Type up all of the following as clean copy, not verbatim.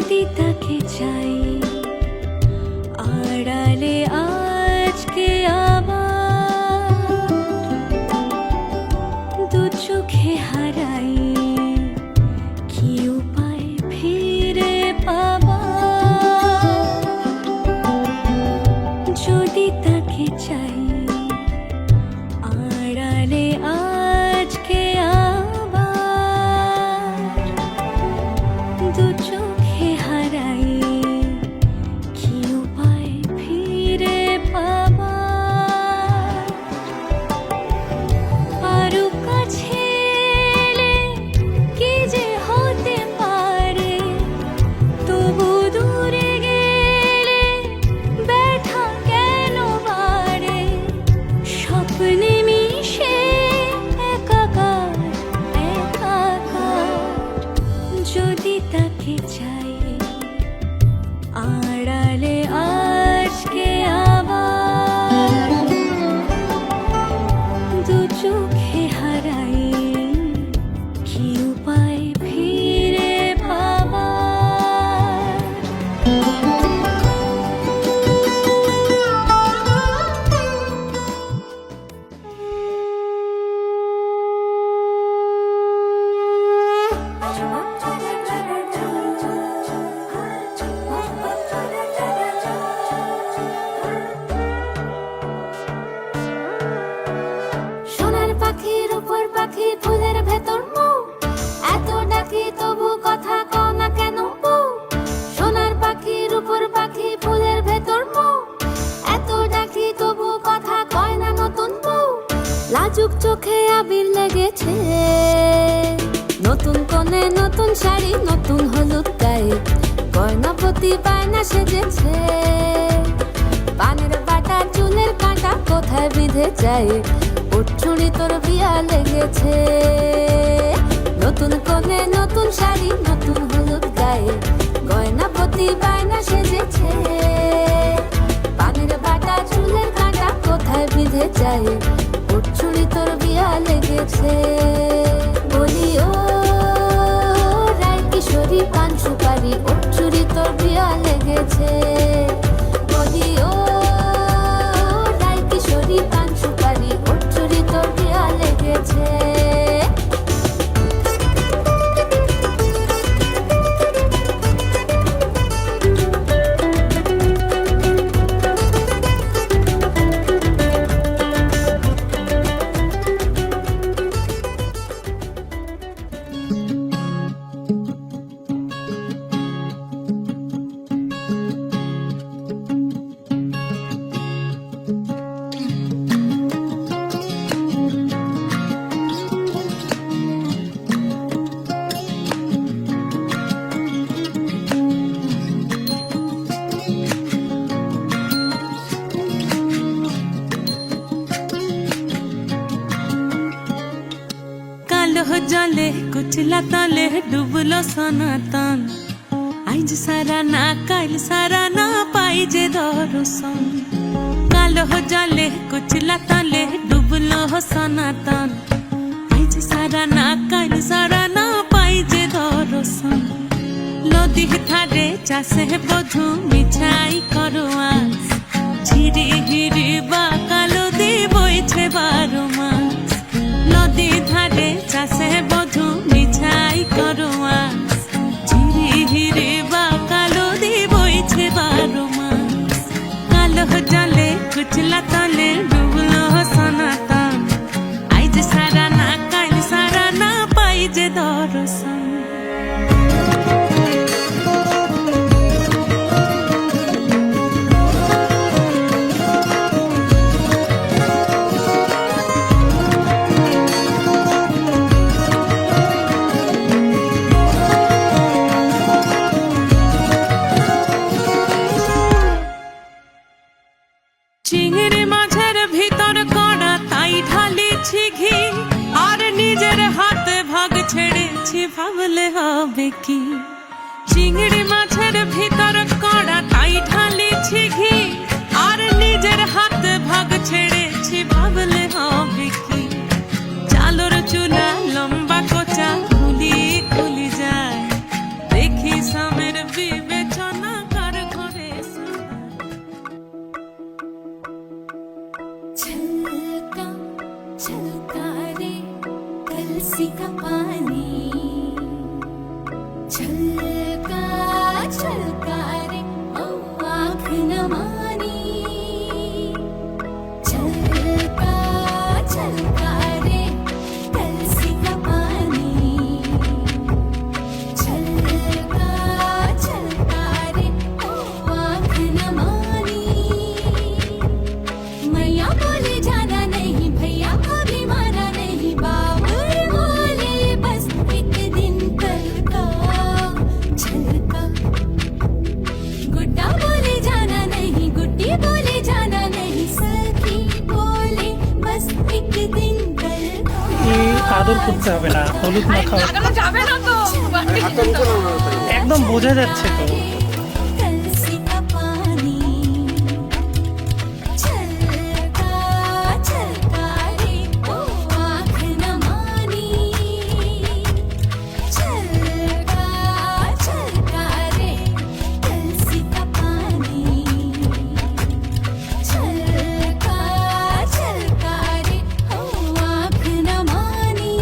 যদি তাকে চাই আড়ালে আজকে আবার দু চোখে হারাই কি উপায় ফিরে পাবার যদি তাকে চাই আড়ালে আজকে আবার দু চোখে হারাই কি উপায় ফিরে পাবার আরো কাছে এলে কি যে হতে পারে তবু দূরে গেলে ব্যথা কেন বাড়ে স্বপ্নে মিশে একাকার একাকার যদি তাকে চাই আড়ালে আজকে আবার দু চোখে হারাই কি উপায় ফিরে পাবার সোনার পাখির উপর পাখি ফুলের ভেতর মৌ এত ডাকি তবু কথা কও না কেন বউ সোনার পাখির উপর পাখি ফুলের ভেতর মৌ এত ডাকি তবু কথা কয় না নতুন বউ লাজুক চোখে আবির লেগেছে নতুন কোণে নতুন শাড়ি নতুন হলুদ গায়ে গয়না প্রতি বায়না সেজেছে পানের বাটা চুলের কাঁটা কোথায় বিঁধে যায় উঠছুড়ি তোর বিয়া লেগেছে নতুন কোণে নতুন শাড়ি নতুন হলুদ গায়ে গয়না প্রতি বায়না সেজেছে পানের বাটা চুলের কাঁটা কোথায় বিঁধে যায় উঠছুড়ি তোর বিয়া লেগেছে বলি ও রায় কিশোরী পান সুপারি উঠছুড়ি তোর বিয়া লেগেছে বলি ও রায় কিশোরী পান সুপারি উঠছুড়ি তোর বিয়া লেগেছে জলে কুচলা তলে ডুবলো সনাতন আইজ সারা না কাল সারা না পাই যে দর্শন কালো জলে কুচলা তলে ডুবলো সনাতন আইজ সারা না কাল সারা না পাই যে দর্শন নদী ধারে চাষে বধু মিছাই করো আস ঝিরি হিরি বা কালো দি বইছে 12 মাস নদী ধারে চাষে বধু মিছাই করো আস ঝিরি হিরি বা কালো দি বইছে 12 মাস কালো জলে কুচলা তলে ডুবলো সনাতন আইজ সারা না কাল সারা না পাই যে দর্শন চিংড়ি মাছের ভিতর কড়া তাই ঢালিছি ঘি আর নিজের হাতে ভাগ ছেড়েছি ভাবলে হবে কি চিংড়ি মাছের ভিতর কড়া তাই ঢালিছি ঘি আর নিজের হাতে ভাগ ছেড়েছি ভাবলে হবে কি চালর চুলা লম্বা কোচা খুলি খুলি যায় দেখি সামের छलका छलका रे ओ आँख नमानी छलका छलका रे कलसी का पानी छलका छलका रे ओ आँख नमानी मैया बोले जाना नहीं भैया अभी माना नहीं बाबुल बोले बस एक दिन कल का छलका गुड्डा बोले जाना नहीं गुड्डी बोले जाना नहीं सखी बोले बस एक दिन कल का এই আদর করতে হবে না, হলুদ মাখা যাবে না তো একদম বোঝা যাচ্ছে তো। कलसी का पानी छलका छलका रे ओ आँख नमानी छलका छलका रे कलसी का पानी छलका छलका रे ओ आँख नमानी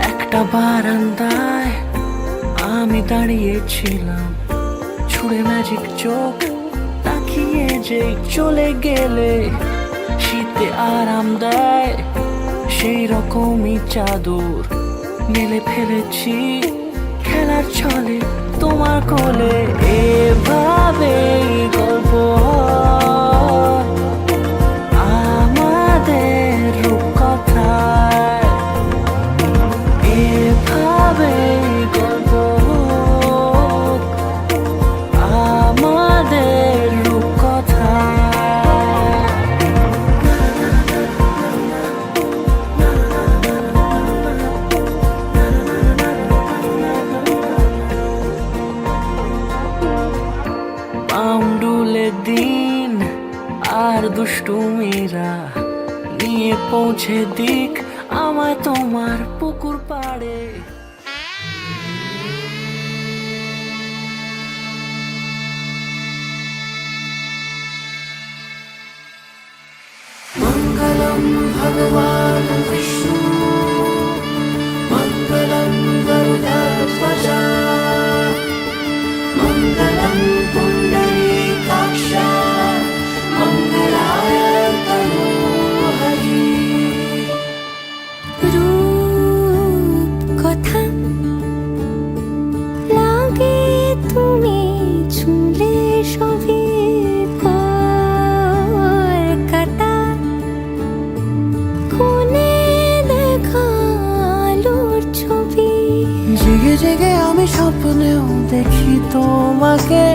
একটা বারান্দায় আমি দাঁড়িয়েছিলাম, ছুঁড়ে ম্যাজিক চোখ তাকিয়ে যে চলে গেলে শীতে আরাম দেয় সেই রকমই চাদর মেলে ফেলেছি খেলার ছলে তোমার কোলে। এভাবে গল্প হয় আমাদের রূপকথায়, এভাবে গল্প হোক আমাদের রূপকথায়। পাউন্ডুলে দিন আর দুষ্টুমিরা নিয়ে পৌঁছে দিক আমায় তোমার পুকুর পাড়ে। মঙ্গলম ভগবান বিষ্ণু মঙ্গলম গরুড়ধ্বজা মঙ্গলম পুণ্ডরীকাক্ষ মঙ্গলায় তনূহরি। রূপ কথা লাগে তুমি ছুঁলে সবই কলকাতা কোণে দেখালোর ছবি। জেগে জেগে আমি স্বপ্নেও দেখি তোমাকে,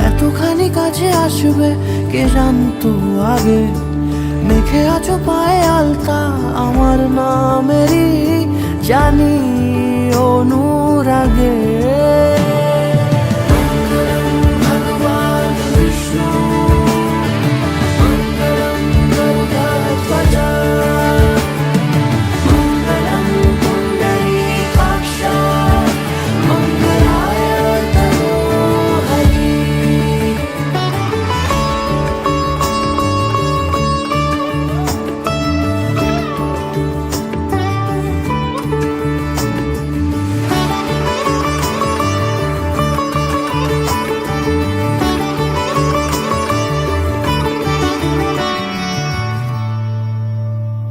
এতখানি কাছে আসবে কে জানতো আগে। মেখে আছো পায়ে আলতা আমার নামেরই, জানি অনুরাগে।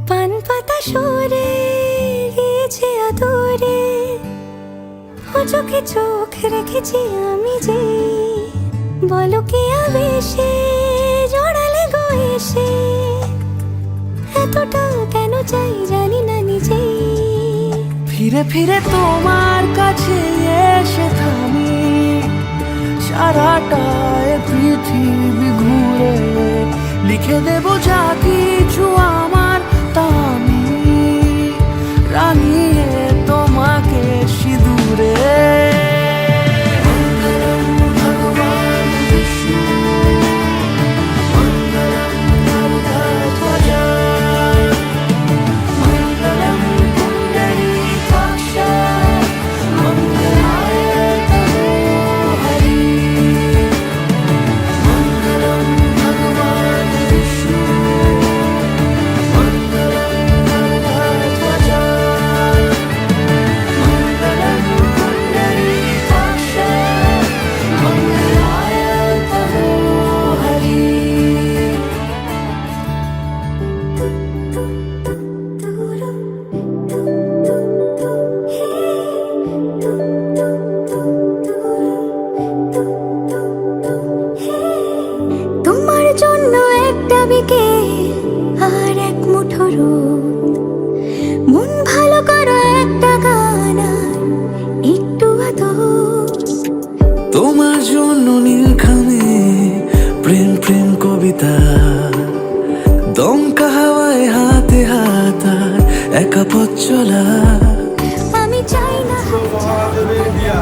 পান পাতা সরে গিয়েছে আদরে, ও চোখে চোখ রেখেছি আমি যে, বলো কি আবেশে জড়ালে গো এসে, এতটা কেন চাই জানি না নিজেই। ফিরে ফিরে তোমার কাছে এসে থামি, সারাটা এ পৃথিবী ঘুরে লিখে দেব যা কিছু আমার, তা আমি রাঙিয়ে তোমাকে সিঁদুরে। ভগবান বিষ্ণু মঙ্গলম গরুড়ধ্বজ, মঙ্গলম পুণ্ডরীকাক্ষ, মঙ্গলায় তনো হরি। মঙ্গলম ভগবান বিষ্ণু মঙ্গলম গরুড়ধ্বজ, মঙ্গলম পুণ্ডরীকাক্ষ, মঙ্গলায় তনো হরি। তোমার জন্য একটা বিকেল আর এক মুঠো রোদ, মন ভালো করো একটা গান আর একটু আদর। তোমার জন্য নীলখামে প্রেম প্রেম কবিতা, দমকা হাওয়ায় হাতে হাত আর একা পথ চলা। আমি চাই না মহাদেবের বিয়া,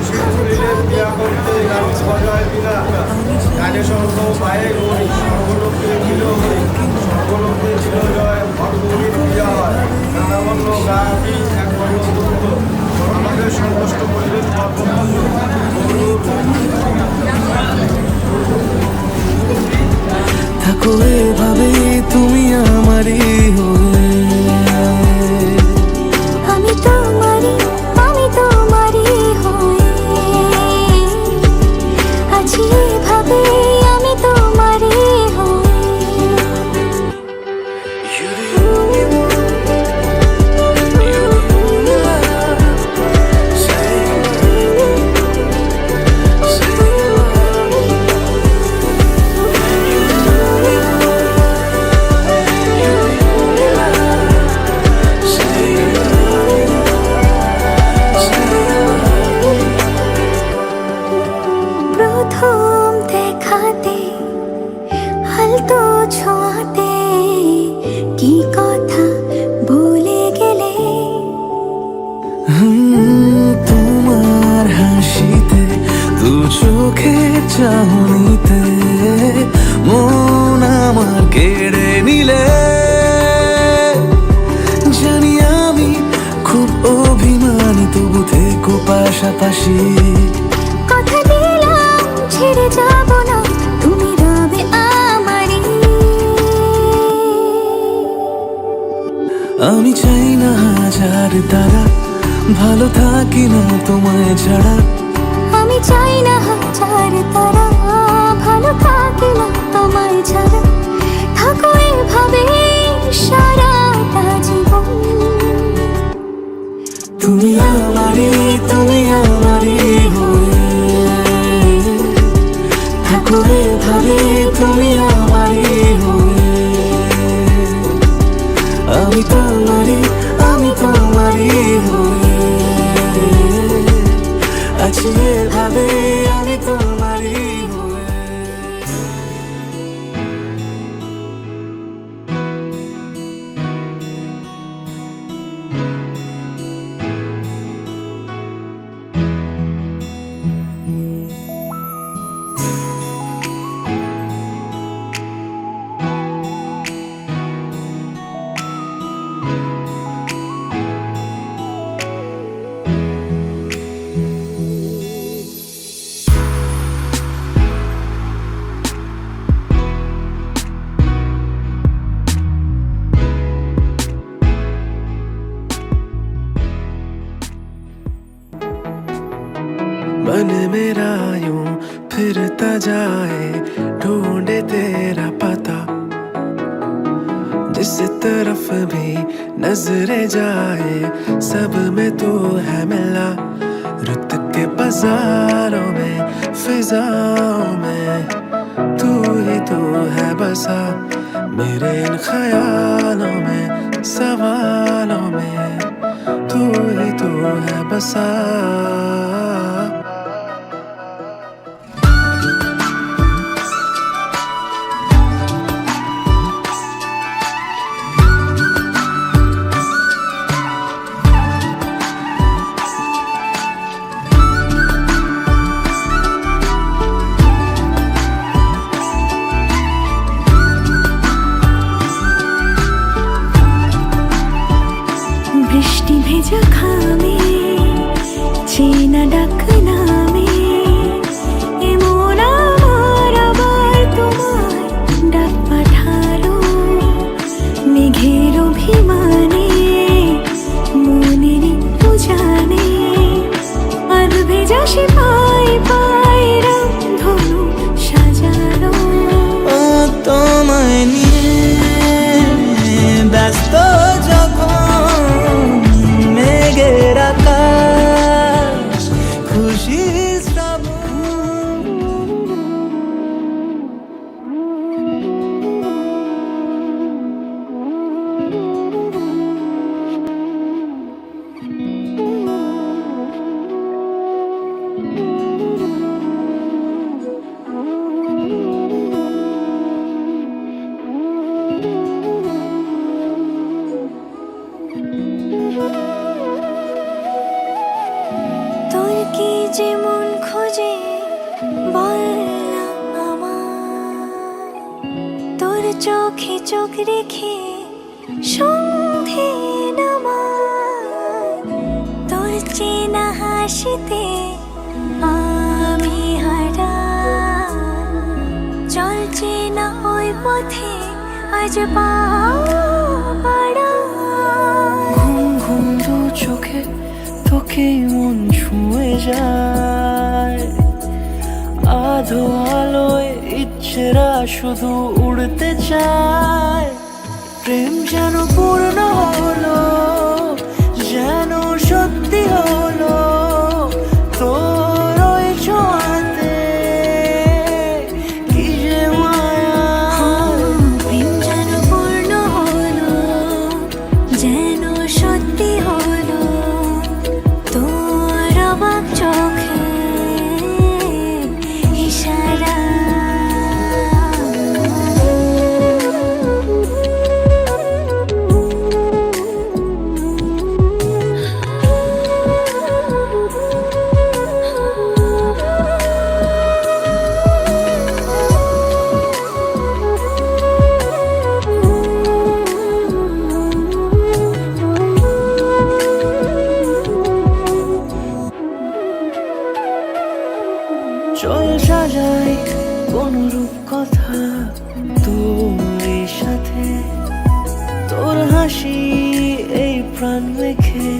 শিবপুরীর বিয়া করতে গাছ বাজায় বিনা, কানে শঙ্খ পায়ে ঘড়ি, সর্বলোকে ছিল হরি, সর্বলোকে ছিল জয়, ভগবতীর বিয়া হয়, নানাবর্ণ গাছি এক বর্ণ দুঃখ, আমাদের সন্তুষ্ট করিলেন পদ্মপদ্ম। থাকো এভাবে তুমি আমারই হয়ে, আমি তোমারই হয়ে আছি এভাবে, আমি তোমারই হয়ে। প্রথম দেখাতে হালতো ছোঁয়াতে কি কথা বলে গেলে, তোমার হাসিতে দু চোখে চাহনিতে মন আমার কেড়ে নিলে। জানি আমি খুব অভিমানী, তবু থেকো পাশাপাশি। কথা দিলাম ছেড়ে যাব না, তুমি রবে আমারই। আমি চাই না হাজার তারা, ভালো থাকি না তোমায় ছাড়া। আমি চাই না হাজার তারা, ভালো থাকি না তোমায় ছাড়া। থাকো এভাবে সারাটা জীবন, তুমি আমারই হয়ে। থাকো এভাবে তুমি আমারই হয়ে, আমি তোমারই হয়ে আছি এভাবে, আমি তোমারই হয়ে। मेरा यूं फिरता जाए ढूंढे तेरा पता जिस तरफ भी नजरे जाए सब में तू है मिला रुत के बाजारों में फिजाओं में तू ही तू है बसा मेरे इन ख्यालों में सवालों में तू ही तू है बसा বৃষ্টি ভেজা খামে চেনা ডাক নামে এমন আমার আবার তোমার ডাক পাঠালো মেঘের অভিমানে মনের জানে আর ভেজা সে পায় পায় ধনু সাজালো তোমায় নিয়ে ব্যস্ত যখন মেঘের আকাশ খুশি তোর কি যেমন খোঁজে বললাম আমার তোর চোখে চোখ রেখে সন্ধে নামার তোর চেনা হাসিতে আমি হারা চলছে না ওই পথে আজ পাড়া ঘুম ঘুম দু চোখে তোকে মন ছুঁয়ে যায় আধো আলোয় ইচ্ছেরা শুধু উড়তে চায় প্রেম যেন পূর্ণ হলো যেন সত্যি হলো তোর ওই ছোঁয়াতে কি যে মায়া প্রেম যেন পূর্ণ হলো যেন সত্যি হলো তোর অবাক চোখে ইশারা চল সাজাই কোন রূপ কথা তোর সাথে তোর হাসি এই প্রাণ রেখে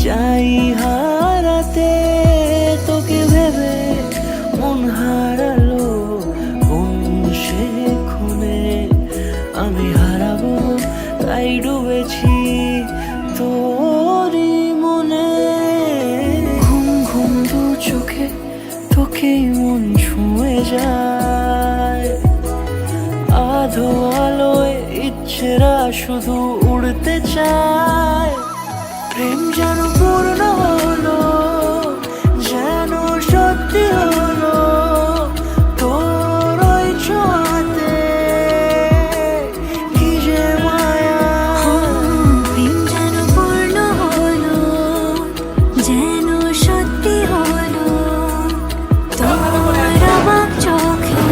যাই হারাতে তোকে ভেবে মন হারালো কোন সে খুনে আমি হারাবো তাই ডুবেছি তোরই মনে ঘুম ঘুম দু চোখে তোকে মন ছুঁয়ে যায় আধো আলোয় ইচ্ছেরা শুধু উড়তে চায় প্রেম যেন পূর্ণ হলো যেন সত্যি হলো তোর ওই ছোঁয়াতে কি যে মায়া প্রেম যেন পূর্ণ হলো যেন সত্যি হলো তোর অবাক চোখে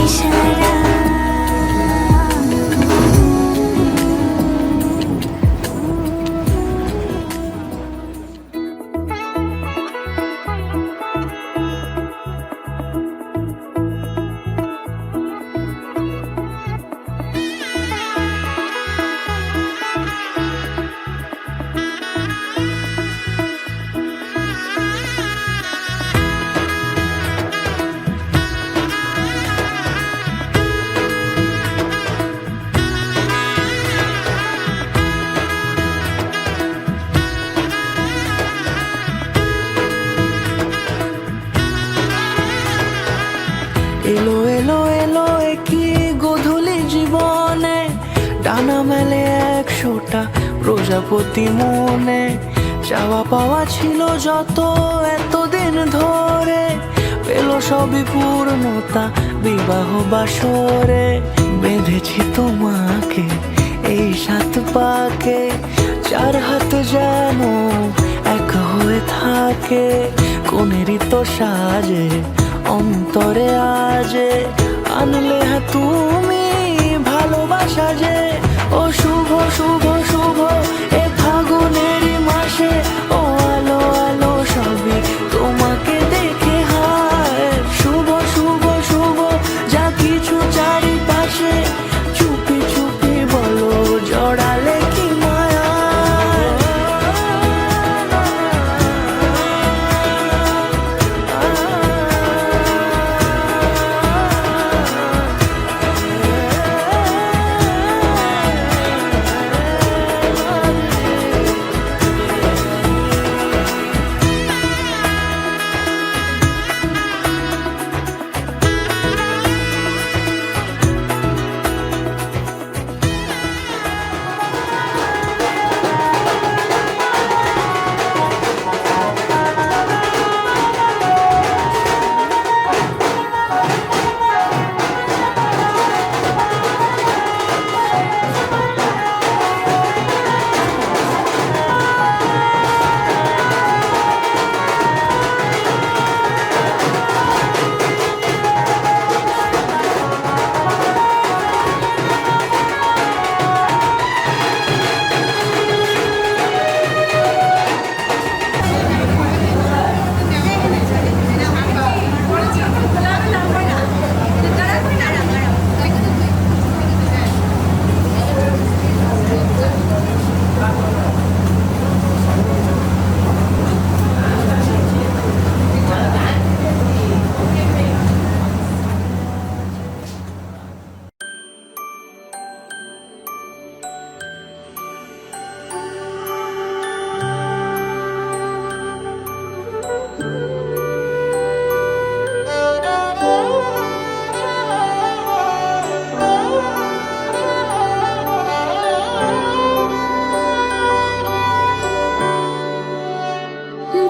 ইশারা এলো এলো এলো কি গোধূলি জীবনে, ডানা মেলে 100টা প্রজাপতি মনে। চাওয়া পাওয়া ছিল যত এতদিন ধরে, পেল সবই পূর্ণতা বিবাহ বাসরে। বেঁধেছি তোমাকে এই 7 পাকে, 4 হাত যেন এক হয়ে থাকে। কোনেরই তো সাজে অন্তরে আজে, আনলে তুমি ভালোবাসা যে। ও শুভ শুভ শুভ এ ফাগুনেরই মাসে, ও আলো আলো সবই তোমাকে দেখে হায়। শুভ শুভ শুভ যা কিছু চারিপাশে, চুপি চুপি বলো জড়ালে কি মায়া।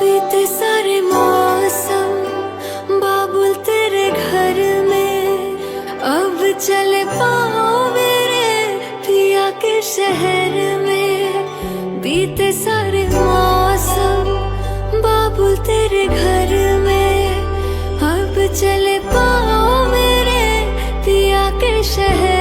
बीते सारे मौसम बाबुल तेरे घर में, अब चले पाओ मेरे पिया के शहर में। बीते सारे मौसम बाबुल तेरे घर में, अब चले पाओ मेरे पिया के शहर